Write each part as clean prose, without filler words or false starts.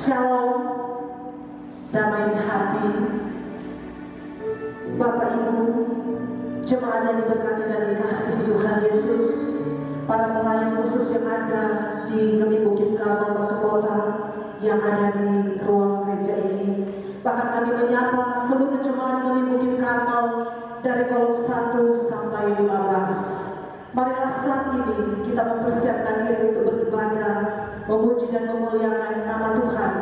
Shalom, damai di hati. Bapak Ibu, jemaat yang diberkati dan dikasihi Tuhan Yesus, para pelayan khusus yang ada di Gemi Bukit Karmel Batu Kota, yang ada di ruang gereja ini. Bahkan kami menyapa seluruh jemaat Gemi Bukit Karmel dari kolom 1 sampai 15. Marilah saat ini kita mempersiapkan diri untuk beribadah, memuji dan memuliakan nama Tuhan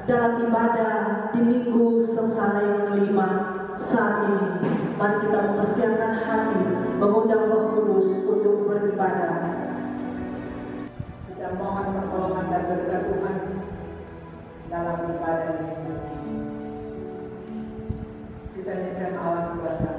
dalam ibadah di minggu sengsara yang kelima. Saat ini mari kita mempersiapkan hati, mengundang Roh Kudus untuk beribadah. Kita mohon pertolongan dan berkat Tuhan dalam ibadah ini. Kita nyatakan alam kuasa.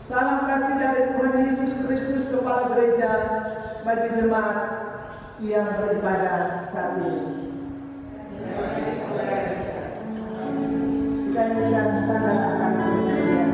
Salam kasih dari Tuhan Yesus Kristus Kepala Gereja bagi jemaat yang beribadah saat ini. Kita nyanyikan sangat akan perjanjian.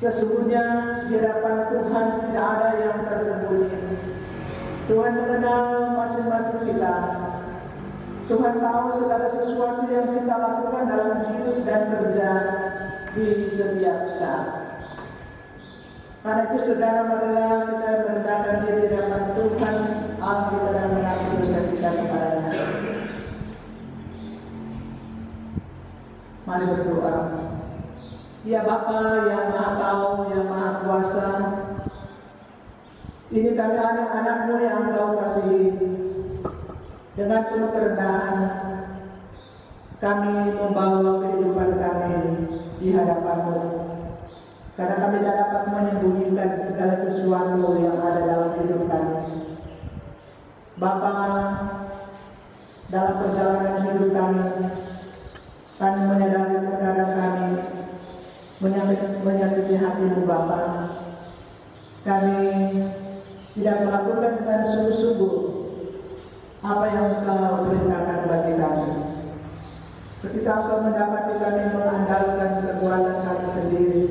Sesungguhnya di hadapan Tuhan tidak ada yang tersembunyi. Tuhan mengenal masing-masing kita. Tuhan tahu segala sesuatu yang kita lakukan dalam hidup dan kerja di setiap saat. Karena itu saudara, marilah kita merendahkan diri di hadapan Tuhan Allah kita dan mengakui dosa kita kepada-Nya. Mari berdoa. Ya Bapa yang Maha Tahu, yang Maha Kuasa, ini kami anak-anak-Mu yang Engkau kasihi. Dengan penuh kerendahan kami membawa kehidupan kami di hadapan-Mu, karena kami tidak dapat menyembunyikan segala sesuatu yang ada dalam hidup kami. Bapa, dalam perjalanan hidup kami menyadari terkadang kami menyakiti hati-Mu Bapa. Kami tidak melakukan dengan sungguh-sungguh apa yang Engkau perintahkan bagi kami. Ketika Engkau mendapati kami mengandalkan kekuatan kami sendiri,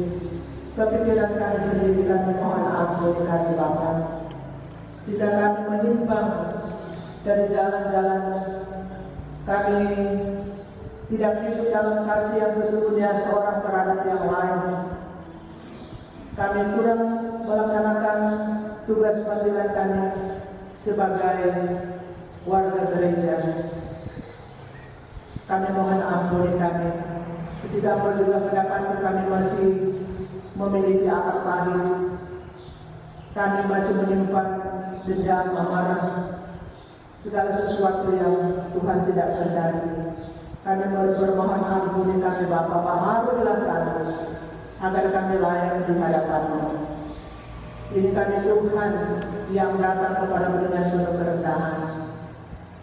kepikiran kami sendiri, kami mohon ampun kami Bapa. Jika kami menyimpang dari jalan-jalan, kami tidak hidup dalam kasih yang sesungguhnya seorang terhadap yang lain. Kami kurang melaksanakan tugas panggilan kami sebagai warga gereja. Kami mohon ampuni kami. Ketika Engkau juga mendapati kami masih memiliki akal pahit, kami masih menyimpan dendam, amarah, segala sesuatu yang Tuhan tidak kehendaki. Kami bermohon ampuni kami Bapa, baharulah kami agar kami layak di hadapan-Mu. Ini kami Tuhan yang datang kepada-Mu dengan penuh kerendahan.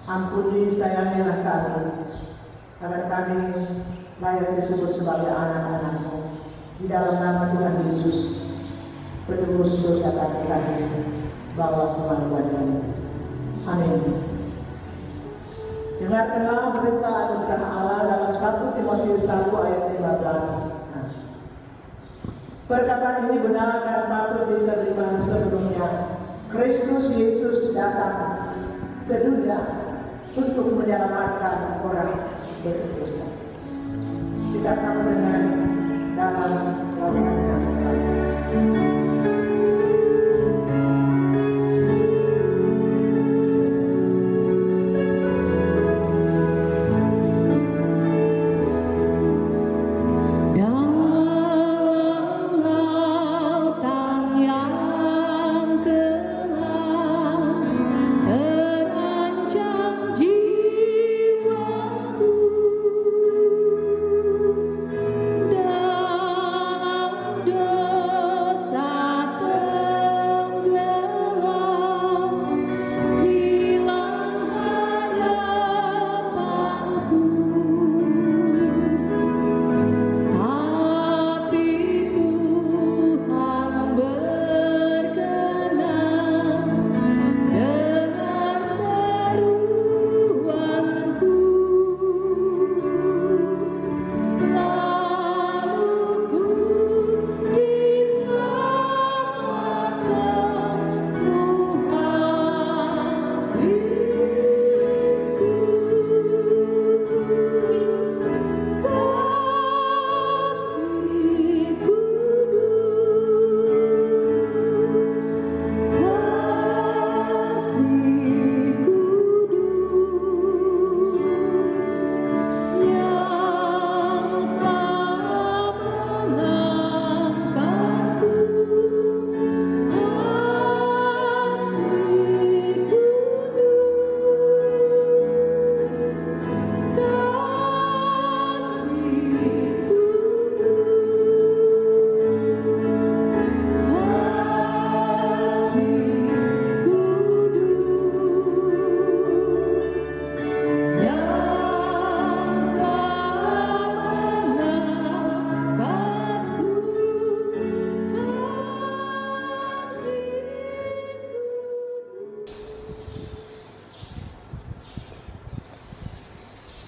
Ampuni, sayangilah kami agar kami layak disebut sebagai anak-anak-Mu. Di dalam nama Tuhan Yesus, penebus dosa kami bawa kemaluan ini. Amin. Dengarkanlah berita anugerah Allah dalam 1 Timotius 1 ayat 15. Perkataan ini benar dan patut diterima sebelumnya. Kristus Yesus datang ke dunia untuk menyelamatkan orang berdosa. Kita sama dengan dalam lawanan yang pertama.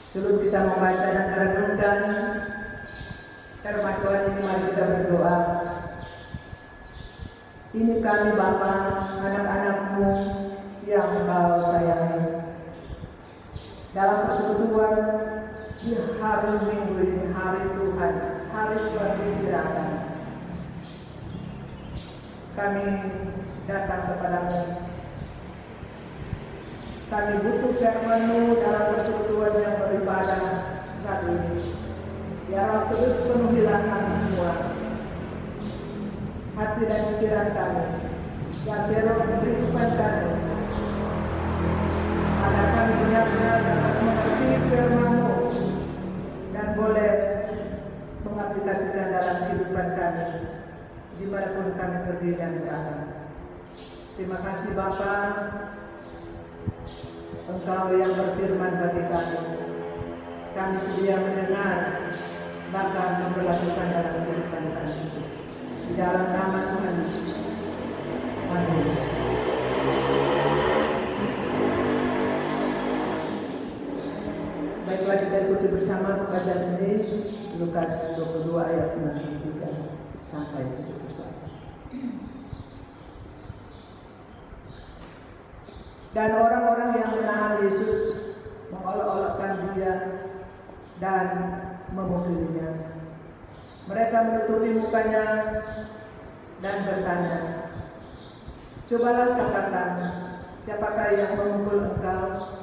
Sebelum kita membaca dan merenungkan firman Tuhan ini, mari kita berdoa. Ini kami Bapa, anak-anak-Mu yang Engkau sayangi. Dalam persekutuan di hari Minggu ini, hari Tuhan, hari peristirahatan, kami datang kepadamu. Kami butuh firman-Mu dalam persekutuan yang beribadah saat ini. Ya Roh Kudus, penuhilah kami semua, hati dan pikiran kami, sampai Roh kehidupan kami, agar kami benar-benar dapat mengerti firman-Mu dan boleh mengaplikasikan dalam kehidupan kami dimanapun kami pergi dan berada. Terima kasih Bapa, Engkau yang berfirman bagi kami. Kami sedia mendengar, bahkan memperlakukan dalam kehidupan kami. Di dalam nama Tuhan Yesus. Amin. Baiklah, kita ikuti bersama pembacaan ini, Lukas 22 ayat 63 sampai 71. Dan orang-orang yang menahan Yesus mengolok-olokkan Dia dan memukulinya. Mereka menutupi mukanya dan bertanya, "Cobalah katakan, siapakah yang memukul engkau?"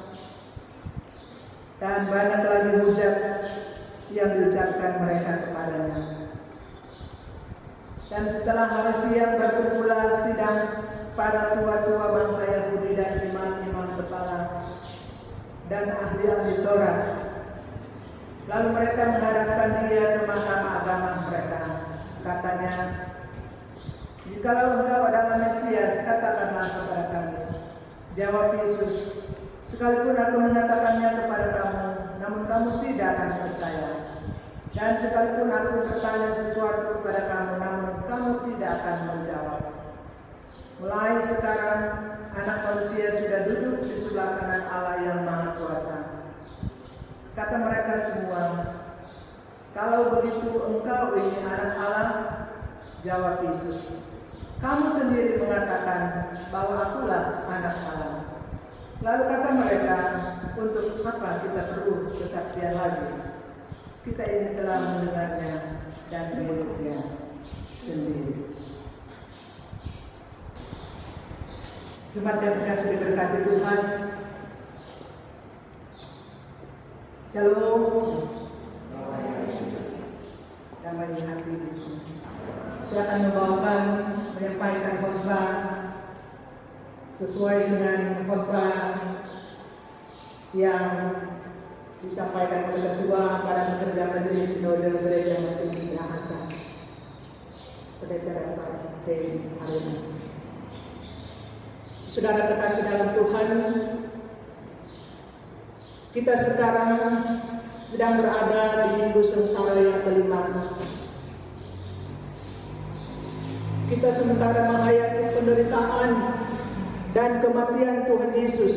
dan banyak lagi hujat yang diucapkan mereka kepadanya. Dan setelah hari siang berkumpulah sidang para tua-tua bangsa Yahudi dan imam-imam kepala dan ahli-ahli Taurat. Lalu mereka menghadapkan dia ke mahkamah agama mereka. Katanya, "Jikalau engkau adalah Mesias, katakanlah kepada kami." Jawab Yesus, "Sekalipun aku menyatakannya kepada kamu, namun kamu tidak akan percaya. Dan sekalipun aku bertanya sesuatu kepada kamu, namun kamu tidak akan menjawab. Mulai sekarang, Anak Manusia sudah duduk di sebelah kanan Allah yang Maha Kuasa." Kata mereka semua, "Kalau begitu engkau ini anak Allah?" Jawab Yesus, "Kamu sendiri mengatakan bahwa akulah anak Allah." Lalu kata mereka, "Untuk apa kita perlu kesaksian lagi? Kita ini telah mendengarnya dan melihatnya sendiri." Jemaat yang dikasihi diberkati Tuhan, Shalom, damai di hati. Saya akan membawakan menyampaikan khotbah sesuai dengan khotbah yang disampaikan oleh Ketua para pekerja Majelis Sinode Gereja Masjid Minahasa, Pendeta Dr. Hei Haruna. Saudara terkasih dalam Tuhan, kita sekarang sedang berada di minggu sengsara yang kelima. Kita sementara menghayati penderitaan dan kematian Tuhan Yesus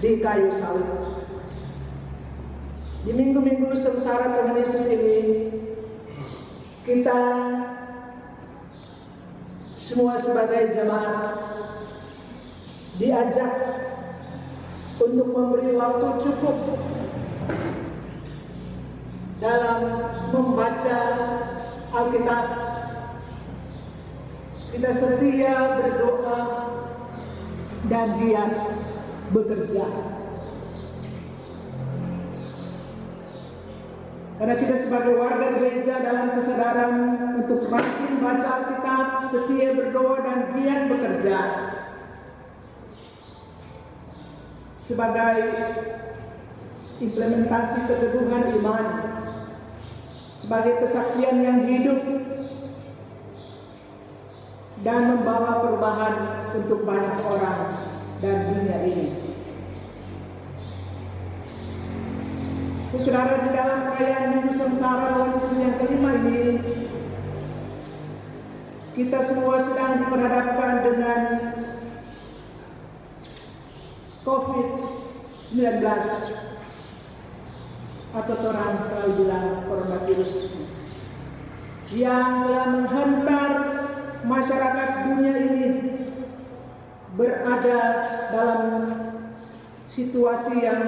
di kayu salib. Di minggu-minggu sengsara Tuhan Yesus ini, kita semua sebagai jemaat diajak untuk memberi waktu cukup dalam membaca Alkitab. Kita setia berdoa dan giat bekerja. Karena kita sebagai warga gereja dalam kesadaran untuk rajin baca Alkitab, setia berdoa dan giat bekerja sebagai implementasi keteguhan iman, sebagai kesaksian yang hidup dan membawa perubahan untuk banyak orang dan dunia ini. Saudara, di dalam perayaan Minggu Sengsara Tuhan Yesus yang kelima ini, kita semua sedang diperhadapkan dengan COVID-19 atau orang selalu bilang coronavirus, yang telah menghantar masyarakat dunia ini berada dalam situasi yang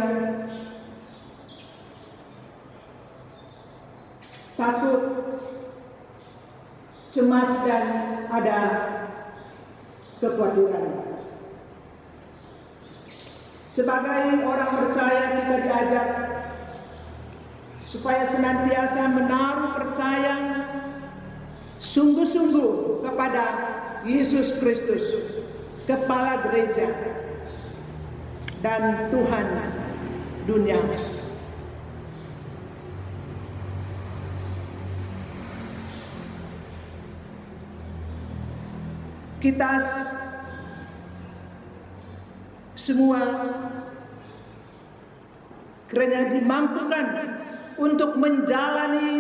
takut, cemas, dan ada kekhawatiran. Sebagai orang percaya, kita diajak supaya senantiasa menaruh percaya sungguh-sungguh kepada Yesus Kristus, Kepala Gereja dan Tuhan dunia. Kita semua kiranya dimampukan untuk menjalani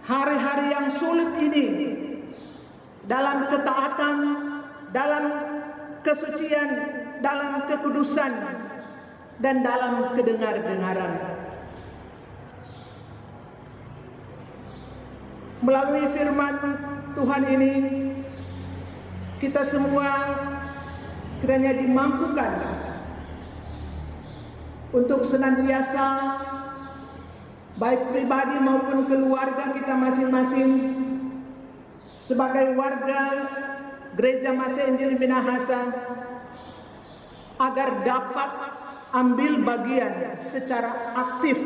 hari-hari yang sulit ini dalam ketaatan, dalam kesucian, dalam kekudusan, dan dalam kedengar-dengaran. Melalui firman Tuhan ini, kita semua kiranya dimampukan untuk senantiasa, baik pribadi maupun keluarga kita masing-masing, sebagai warga Gereja Masjid Injil Minahasa, agar dapat ambil bagian secara aktif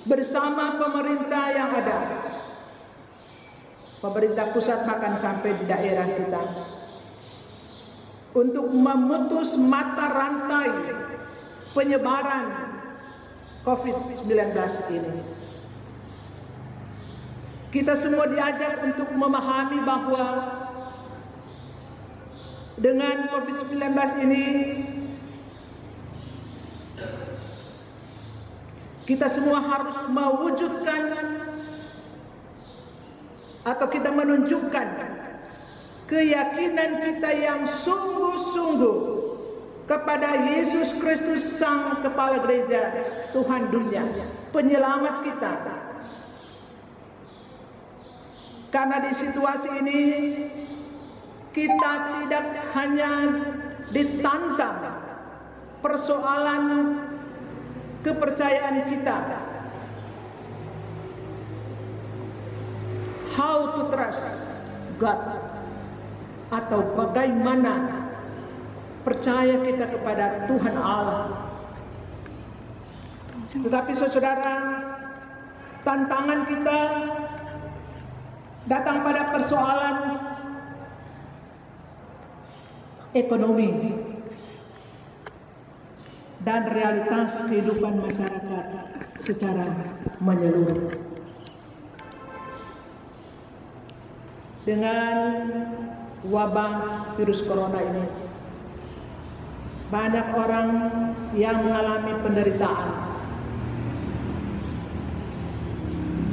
bersama pemerintah yang ada, pemerintah pusat bahkan sampai di daerah kita, untuk memutus mata rantai penyebaran COVID-19 ini. Kita semua diajak untuk memahami bahwa dengan COVID-19 ini kita semua harus mewujudkan atau kita menunjukkan keyakinan kita yang sungguh-sungguh kepada Yesus Kristus Sang Kepala Gereja Tuhan dunia, penyelamat kita. Karena di situasi ini kita tidak hanya ditantang persoalan kepercayaan kita, how to trust God, atau bagaimana percaya kita kepada Tuhan Allah. Tetapi saudara, tantangan kita datang pada persoalan ekonomi dan realitas kehidupan masyarakat secara menyeluruh. Dengan wabah virus corona ini, banyak orang yang mengalami penderitaan,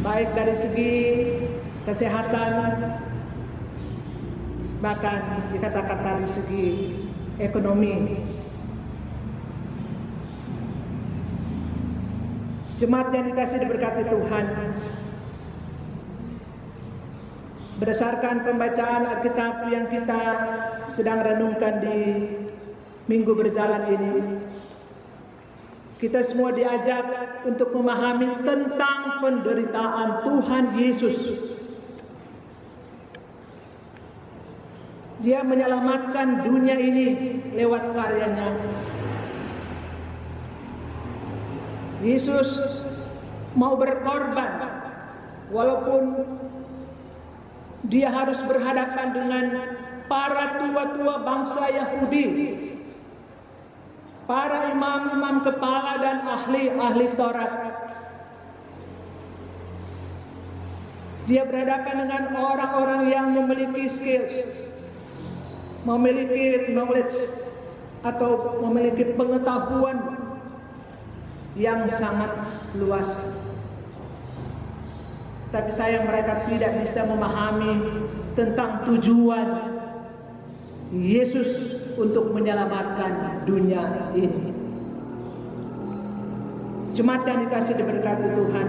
baik dari segi kesehatan, bahkan dikatakan dari segi ekonomi. Jemaat yang dikasihi diberkati Tuhan, berdasarkan pembacaan Alkitab yang kita sedang renungkan di minggu berjalan ini, kita semua diajak untuk memahami tentang penderitaan Tuhan Yesus. Dia menyelamatkan dunia ini lewat karyanya. Yesus mau berkorban, walaupun dia harus berhadapan dengan para tua-tua bangsa Yahudi, para imam-imam kepala dan ahli-ahli Taurat. Dia berhadapan dengan orang-orang yang memiliki skills, memiliki knowledge atau memiliki pengetahuan yang sangat luas. Tapi sayang mereka tidak bisa memahami tentang tujuan Yesus untuk menyelamatkan dunia ini. Jemaat yang dikasihi diberkati Tuhan,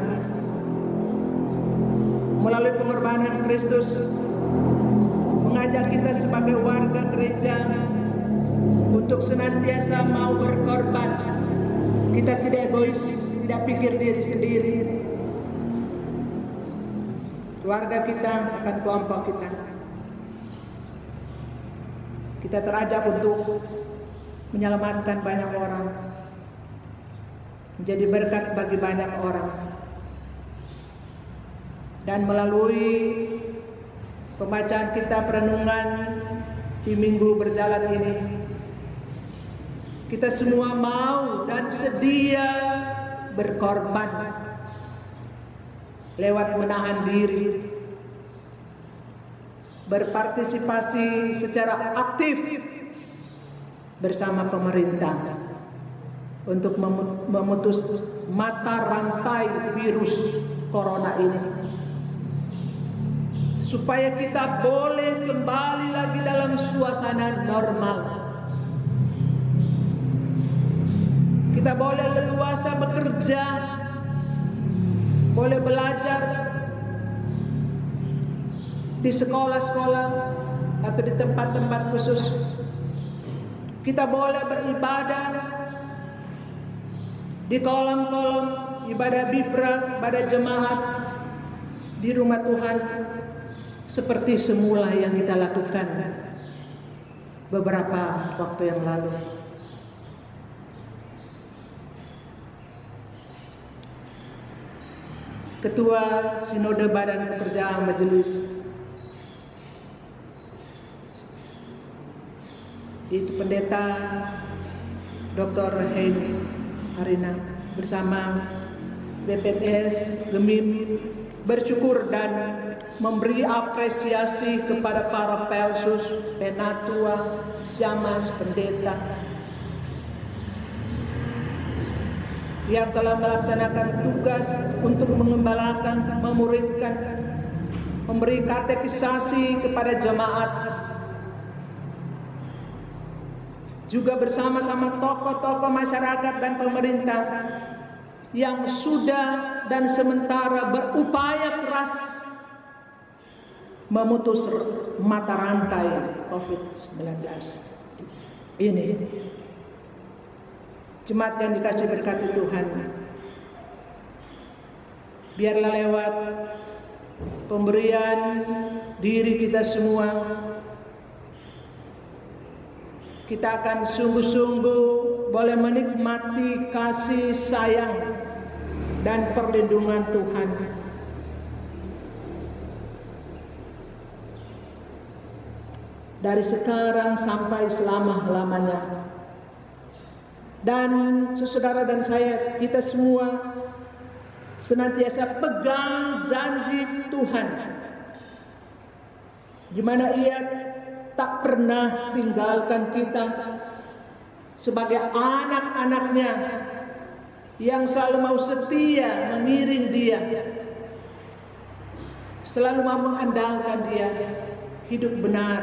melalui pengorbanan Kristus mengajak kita sebagai warga gereja untuk senantiasa mau berkorban. Kita tidak egois, tidak pikir diri sendiri. Keluarga kita akan kelompok kita. Kita terajak untuk menyelamatkan banyak orang, menjadi berkat bagi banyak orang. Dan melalui pembacaan kita perenungan di minggu berjalan ini, kita semua mau dan sedia berkorban lewat menahan diri, berpartisipasi secara aktif bersama pemerintah untuk memutus mata rantai virus corona ini, supaya kita boleh kembali lagi dalam suasana normal. Kita boleh leluasa bekerja, boleh belajar di sekolah-sekolah atau di tempat-tempat khusus. Kita boleh beribadah di kolom-kolom ibadah bibra, ibadah jemaat di rumah Tuhan seperti semula yang kita lakukan beberapa waktu yang lalu. Ketua Sinode Badan Pekerjaan Majelis, itu Pendeta Dr. Heni Harina bersama BPPS Gemim bersyukur dan memberi apresiasi kepada para pelsus, penatua, syamas, pendeta yang telah melaksanakan tugas untuk mengembalakan, memuridkan, memberi katekisasi kepada jemaat, juga bersama-sama tokoh-tokoh masyarakat dan pemerintah yang sudah dan sementara berupaya keras memutus mata rantai COVID-19 ini. Jemaat yang dikasih berkati Tuhan, biarlah lewat pemberian diri kita semua, kita akan sungguh-sungguh boleh menikmati kasih sayang dan perlindungan Tuhan. Dari sekarang sampai selama-lamanya. Dan saudara dan saya, kita semua senantiasa pegang janji Tuhan, di mana Ia tak pernah tinggalkan kita sebagai anak-anaknya yang selalu mau setia mengiring Dia, selalu mau mengandalkan Dia, hidup benar.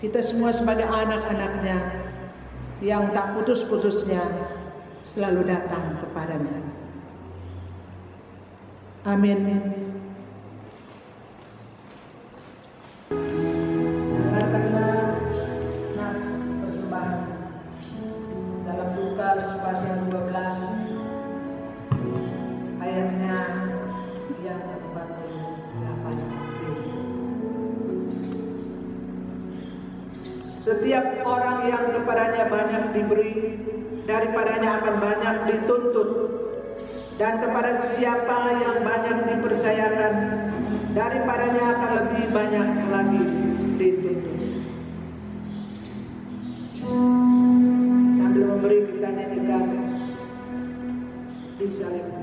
Kita semua sebagai anak-anaknya yang tak putus-putusnya selalu datang kepadanya. Amin. Dengarkanlah nats persembahan dalam Lukas pasal 12 ayatnya yang ke-48. Setiap orang yang kepadanya banyak diberi, daripadanya akan banyak dituntut. Dan kepada siapa yang banyak dipercayakan, daripadanya akan lebih banyak lagi dituntut. Sambil memberi kita nyanyikan di salibmu.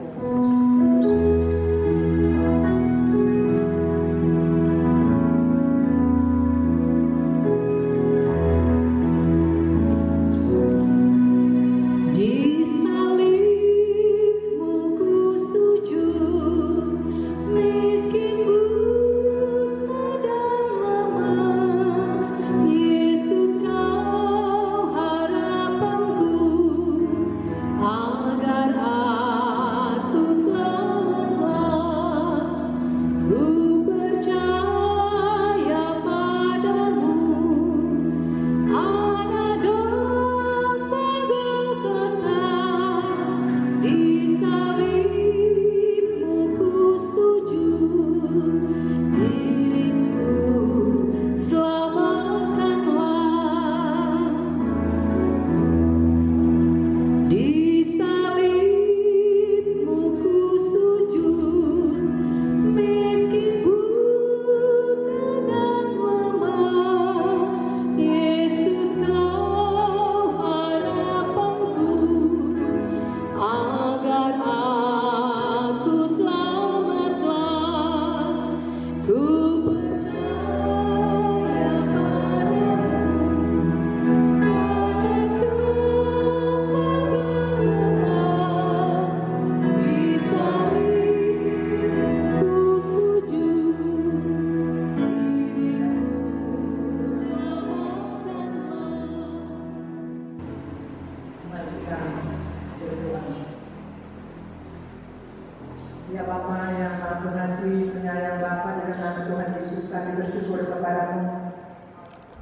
Ya Bapa yang Maha Pengasih, penyayang Bapa, dengan nama Tuhan Yesus kami bersyukur kepadamu.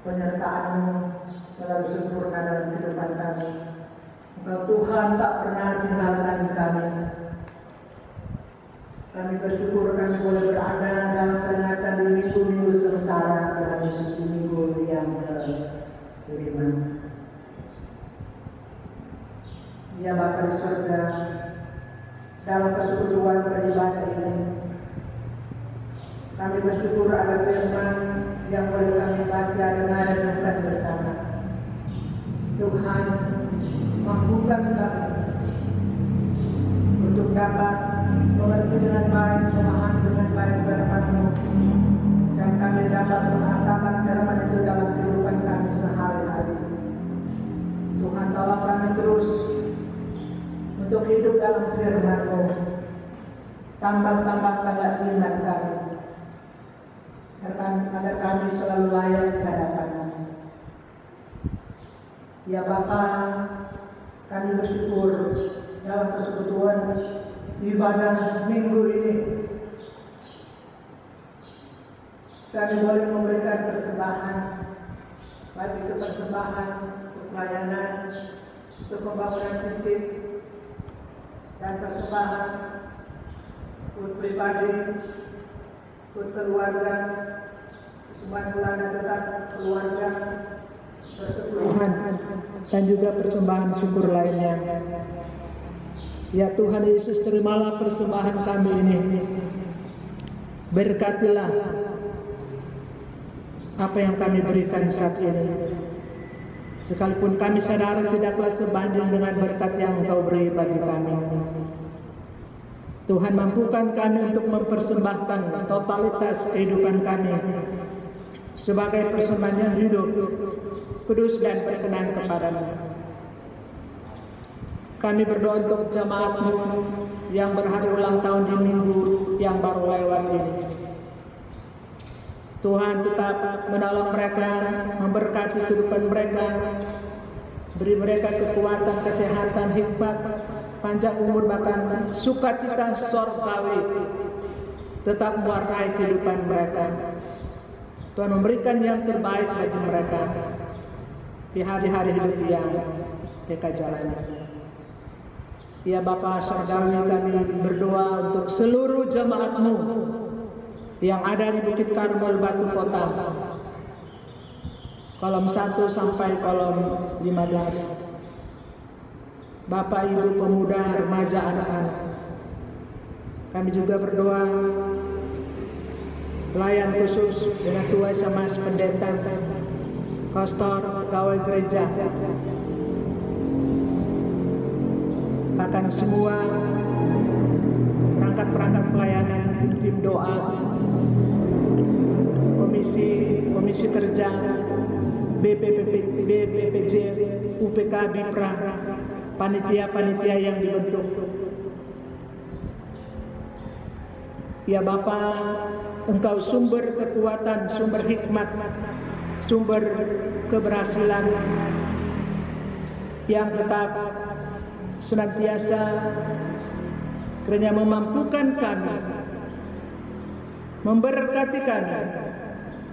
Penyertaan-Mu selalu sempurna dalam kehidupan kami. Engkau Tuhan tak pernah tinggalkan kami. Kami bersyukur kami boleh berada dalam peringatan di minggu-minggu sengsara Tuhan Yesus, di minggu yang ke-5. Ya Bapa di surga, dalam persekutuan beribadah ini. Kami bersyukur ada firman yang boleh kami baca dan renungkan bersama. Tuhan, mampukan kami untuk dapat mengerti dengan baik, memahami dengan baik firman-Mu, dan kami dapat mengamalkan firman itu dalam kehidupan kami sehari-hari. Tuhan, tolong kami terus untuk hidup dalam firman-Mu. Tambah-tambahkanlah iman kami, agar kami selalu layak di hadapan-Mu. Ya Bapa, kami bersyukur dalam persekutuan ibadah minggu ini kami boleh memberikan persembahan, baik itu persembahan untuk pelayanan, untuk pembangunan fisik, dan persembahan untuk pribadi, untuk keluarga, persembahan bulanan tetap keluarga, persekutuan, dan juga persembahan syukur lainnya. Ya Tuhan Yesus, terimalah persembahan kami ini. Berkatilah apa yang kami berikan saat ini. Sekalipun kami sadar tidaklah sebanding dengan berkat yang Engkau beri bagi kami. Tuhan, mampukan kami untuk mempersembahkan totalitas kehidupan kami sebagai persembahan yang hidup, kudus dan berkenan kepadamu. Kami berdoa untuk jemaat-Mu yang berhari ulang tahun di minggu yang baru lewat ini. Tuhan, tetap menolong mereka, memberkati kehidupan mereka, beri mereka kekuatan, kesehatan, hikmat, panjang umur, bahkan sukacita sorgawi tetap mewarnai kehidupan mereka. Tuhan, memberikan yang terbaik bagi mereka di hari-hari hidup yang mereka jalani. Ya Bapa Surgawi, kami berdoa untuk seluruh jemaat-Mu yang ada di Bukit Karmel Batu Kota, kolom 1 sampai kolom 15. Bapak, Ibu, pemuda, remaja, anak-anak. Kami juga berdoa pelayan khusus dengan Tuai sama pendeta, pastor, pegawai gereja, bahkan semua perangkat-perangkat pelayanan, tim doa, komisi kerja, BPPJ, UPK, BIPRA, panitia-panitia yang dibentuk. Ya Bapa, Engkau sumber kekuatan, sumber hikmat, sumber keberhasilan yang tetap senantiasa kiranya memampukan kami, memberkati kami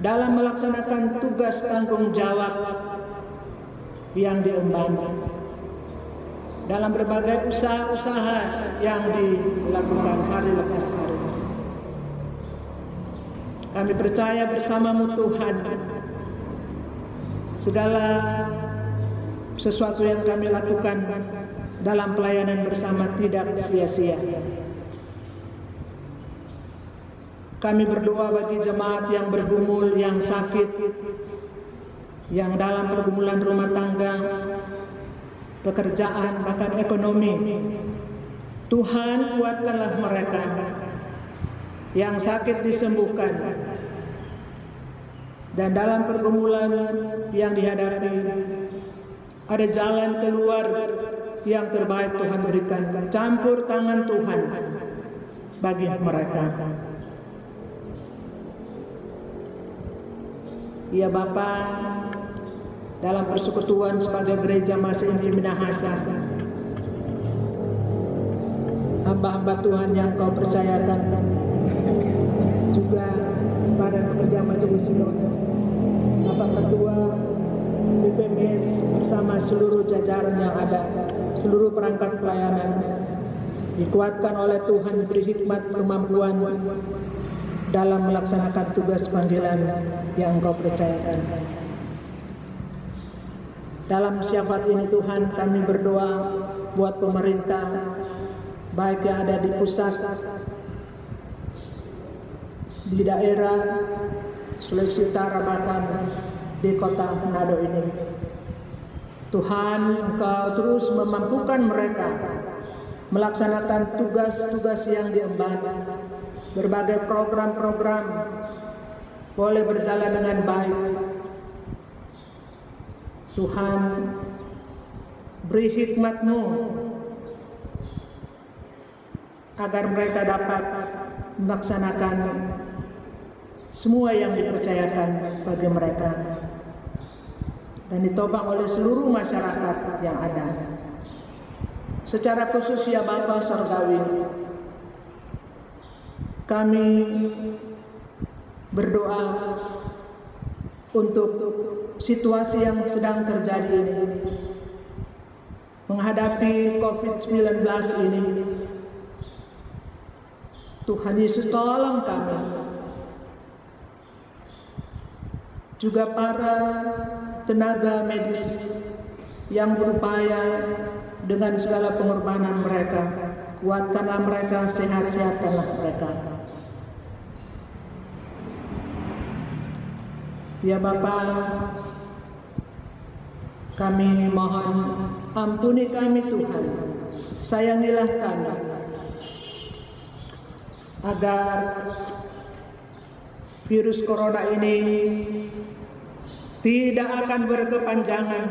dalam melaksanakan tugas tanggung jawab yang diemban dalam berbagai usaha-usaha yang dilakukan hari lepas hari. Kami percaya bersama-Mu Tuhan, segala sesuatu yang kami lakukan dalam pelayanan bersama tidak sia-sia. Kami berdoa bagi jemaat yang bergumul, yang sakit, yang dalam pergumulan rumah tangga, pekerjaan, bahkan ekonomi. Tuhan, kuatkanlah mereka. Yang sakit disembuhkan, dan dalam pergumulan yang dihadapi ada jalan keluar yang terbaik Tuhan berikan. Campur tangan Tuhan bagi mereka. Ya Bapa, dalam persekutuan sebagai gereja Masih Injil Minahasa, hamba-hamba Tuhan yang Kau percayakan, juga badan pekerja majelis sinode, Bapak Ketua BPMS bersama seluruh jajaran yang ada, seluruh perangkat pelayanan, dikuatkan oleh Tuhan, diberi hikmat, kemampuan dalam melaksanakan tugas panggilan yang Engkau percayakan. Dalam syafaat ini Tuhan, kami berdoa buat pemerintah, baik yang ada di pusat, di daerah Sulawesi Utara, bahkan di kota Manado ini. Tuhan, Engkau terus memampukan mereka melaksanakan tugas-tugas yang diemban. Berbagai program-program boleh berjalan dengan baik. Tuhan, beri hikmat-Mu agar mereka dapat melaksanakan semua yang dipercayakan bagi mereka dan ditopang oleh seluruh masyarakat yang ada. Secara khusus ya Bapa Sorgawi, kami berdoa untuk situasi yang sedang terjadi ini, menghadapi COVID-19 ini. Tuhan Yesus, tolong kami, juga para tenaga medis yang berupaya dengan segala pengorbanan mereka. Kuatkanlah mereka, sehat-sehatkanlah mereka. Ya Bapa, kami mohon ampuni kami Tuhan, sayangilah kami, agar virus corona ini tidak akan berkepanjangan,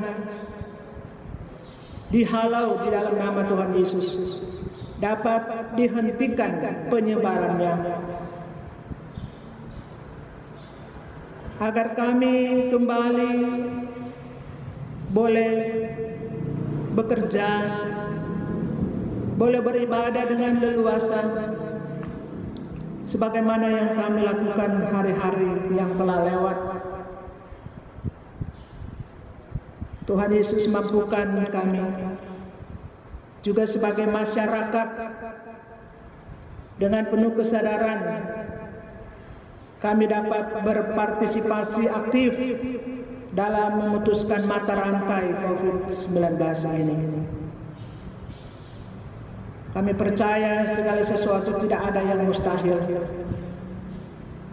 dihalau di dalam nama Tuhan Yesus, dapat dihentikan penyebarannya, agar kami kembali boleh bekerja, boleh beribadah dengan leluasa, sebagaimana yang kami lakukan hari-hari yang telah lewat. Tuhan Yesus, mampukan kami juga sebagai masyarakat dengan penuh kesadaran, kami dapat berpartisipasi aktif dalam memutuskan mata rantai COVID-19 ini. Kami percaya segala sesuatu tidak ada yang mustahil.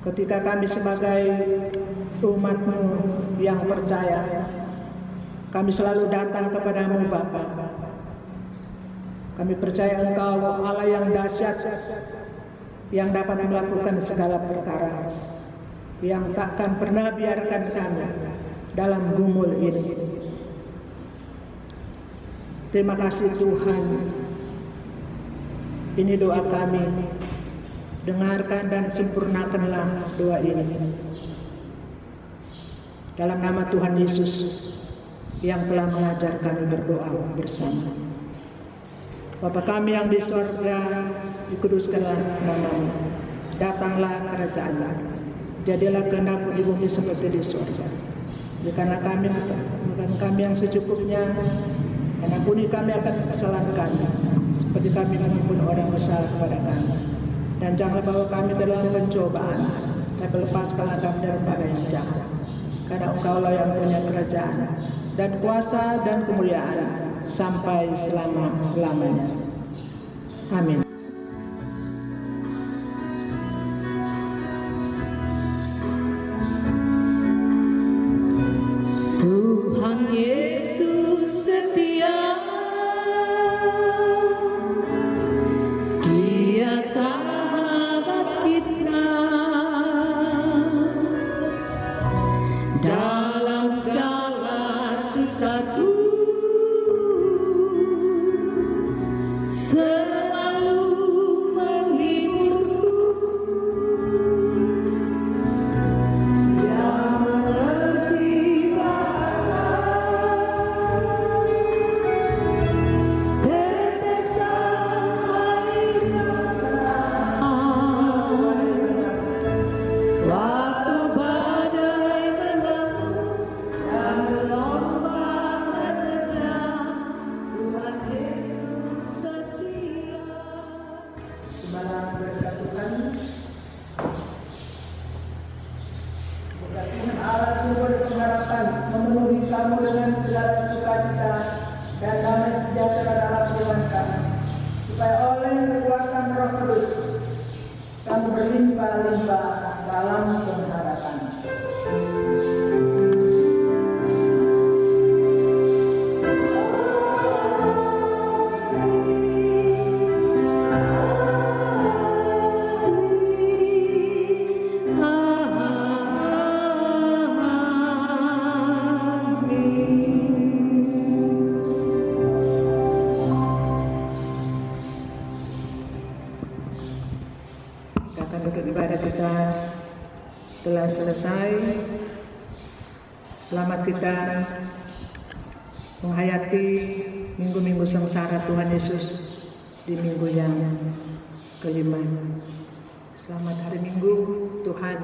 Ketika kami sebagai umat-Mu yang percaya, kami selalu datang kepadamu Bapa. Kami percaya Engkau Allah yang dahsyat, yang dapat melakukan segala perkara, yang takkan pernah biarkan kami dalam gumul ini. Terima kasih Tuhan. Ini doa kami, dengarkan dan sempurnakanlah doa ini. Dalam nama Tuhan Yesus yang telah mengajar kami berdoa bersama. Bapa kami yang di surga, dikuduskanlah nama-Mu. Datanglah kerajaan-Mu. Jadilah kehendak-Mu di bumi seperti di surga. Berikanlah kami makan kami yang secukupnya, dan ampuni kami akan kesalahan kami, seperti kami mengampuni orang bersalah kepada kami. Dan janganlah bawa kami ke dalam pencobaan, tapi lepaskanlah kami daripada yang jahat. Karena Engkaulah yang punya kerajaan dan kuasa dan kemuliaan sampai selama-lamanya. Amin. Tuhan Yesus setia, Dia sahabat kita dalam segala susahku, selalu menghiburku. Dia mengerti bahasa tetesan air waktu badai mengamuk dan gelombang menerjang. Tuhan Yesus setia. Sembahlah berkat Tuhan. Semoga Tuhan Allah sumber pengharapan memenuhi kamu dengan segala sukacita dan damai sejahtera dalam Tuhan kami. supaya oleh kekuatan Roh Kudus kamu berlimpah-limpah dalam pengharapan. Sedangkan untuk ibadah kita telah selesai. Selamat kita menghayati minggu-minggu sengsara Tuhan Yesus di minggu yang kelima. Selamat hari Minggu, Tuhan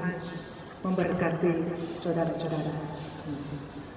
memberkati saudara-saudara semua.